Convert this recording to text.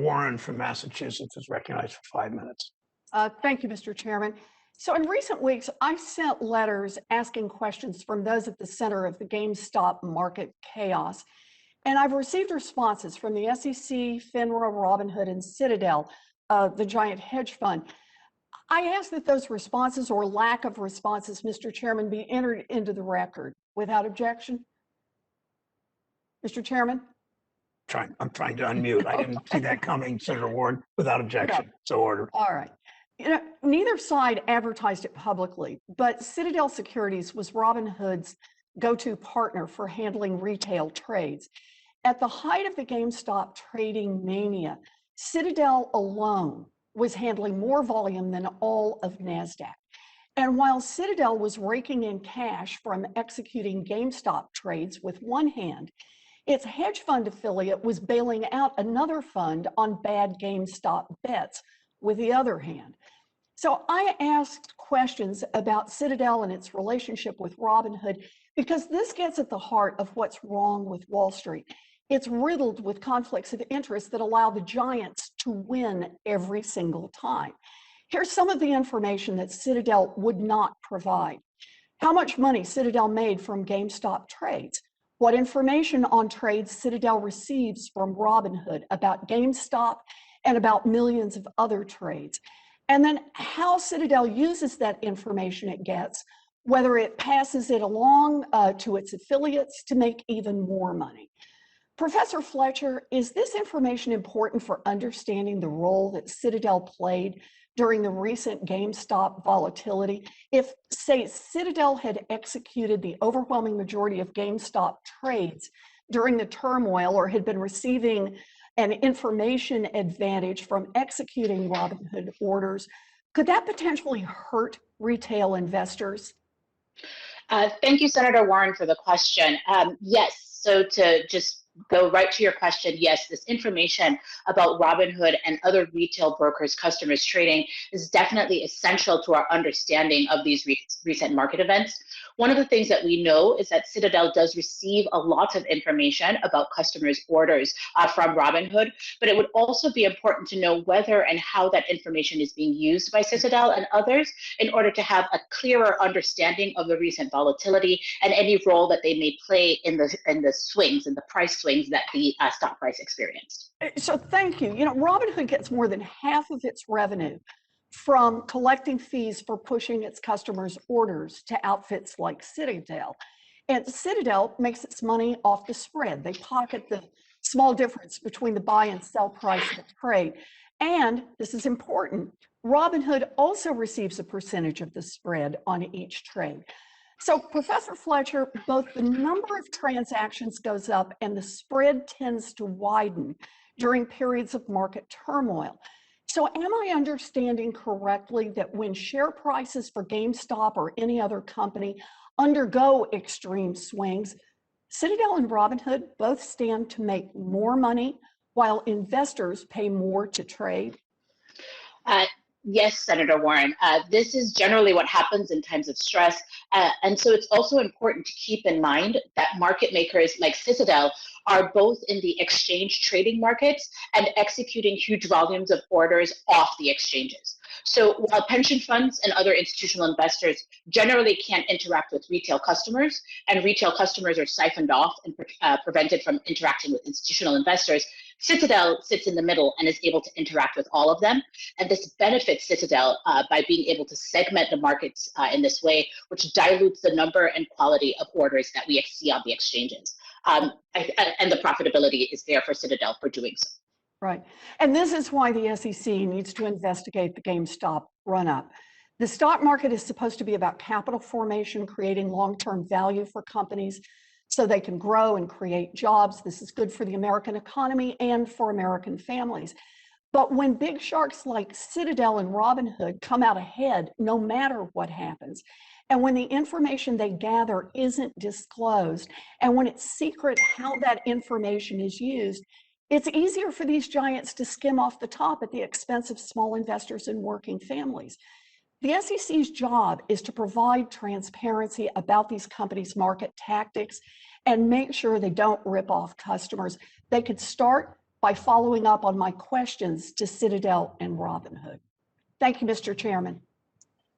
Warren from Massachusetts is recognized for 5 minutes. Thank you, Mr. Chairman. So in recent weeks, I've sent letters asking questions from those at the center of the GameStop market chaos. And I've received responses from the SEC, FINRA, Robinhood, and Citadel, the giant hedge fund. I ask that those responses or lack of responses, Mr. Chairman, be entered into the record without objection. Mr. Chairman? I'm trying to unmute. I didn't see that coming, Senator Warren, without objection. So ordered. All right. Neither side advertised it publicly, but Citadel Securities was Robinhood's go-to partner for handling retail trades. At the height of the GameStop trading mania, Citadel alone was handling more volume than all of NASDAQ. And while Citadel was raking in cash from executing GameStop trades with one hand, its hedge fund affiliate was bailing out another fund on bad GameStop bets with the other hand. So I asked questions about Citadel and its relationship with Robinhood because this gets at the heart of what's wrong with Wall Street. It's riddled with conflicts of interest that allow the giants to win every single time. Here's some of the information that Citadel would not provide. How much money Citadel made from GameStop trades? What information on trades Citadel receives from Robinhood about GameStop and about millions of other trades? And then how Citadel uses that information it gets, whether it passes it along to its affiliates to make even more money. Professor Fletcher, is this information important for understanding the role that Citadel played during the recent GameStop volatility? If, say, Citadel had executed the overwhelming majority of GameStop trades during the turmoil or had been receiving an information advantage from executing Robinhood orders, could that potentially hurt retail investors? Thank you, Senator Warren, for the question. Yes, so to just go right to your question, yes, this information about Robinhood and other retail brokers, customers trading is definitely essential to our understanding of these recent market events. One of the things that we know is that Citadel does receive a lot of information about customers' orders from Robinhood, but it would also be important to know whether and how that information is being used by Citadel and others in order to have a clearer understanding of the recent volatility and any role that they may play in the swings, in the price swings that the stock price experienced. So thank you. Robinhood gets more than half of its revenue from collecting fees for pushing its customers' orders to outfits like Citadel. And Citadel makes its money off the spread. They pocket the small difference between the buy and sell price of the trade. And this is important, Robinhood also receives a percentage of the spread on each trade. So Professor Fletcher, both the number of transactions goes up and the spread tends to widen during periods of market turmoil. So am I understanding correctly that when share prices for GameStop or any other company undergo extreme swings, Citadel and Robinhood both stand to make more money while investors pay more to trade? Yes, Senator Warren. This is generally what happens in times of stress. And so it's also important to keep in mind that market makers like Citadel are both in the exchange trading markets and executing huge volumes of orders off the exchanges. So while pension funds and other institutional investors generally can't interact with retail customers, and retail customers are siphoned off and prevented from interacting with institutional investors, Citadel sits in the middle and is able to interact with all of them. And this benefits Citadel by being able to segment the markets in this way, which dilutes the number and quality of orders that we see on the exchanges. And the profitability is there for Citadel for doing so. Right. And this is why the SEC needs to investigate the GameStop run-up. The stock market is supposed to be about capital formation, creating long-term value for companies so they can grow and create jobs. This is good for the American economy and for American families. But when big sharks like Citadel and Robinhood come out ahead, no matter what happens, and when the information they gather isn't disclosed, and when it's secret how that information is used, it's easier for these giants to skim off the top at the expense of small investors and working families. The SEC's job is to provide transparency about these companies' market tactics and make sure they don't rip off customers. They could start by following up on my questions to Citadel and Robinhood. Thank you, Mr. Chairman.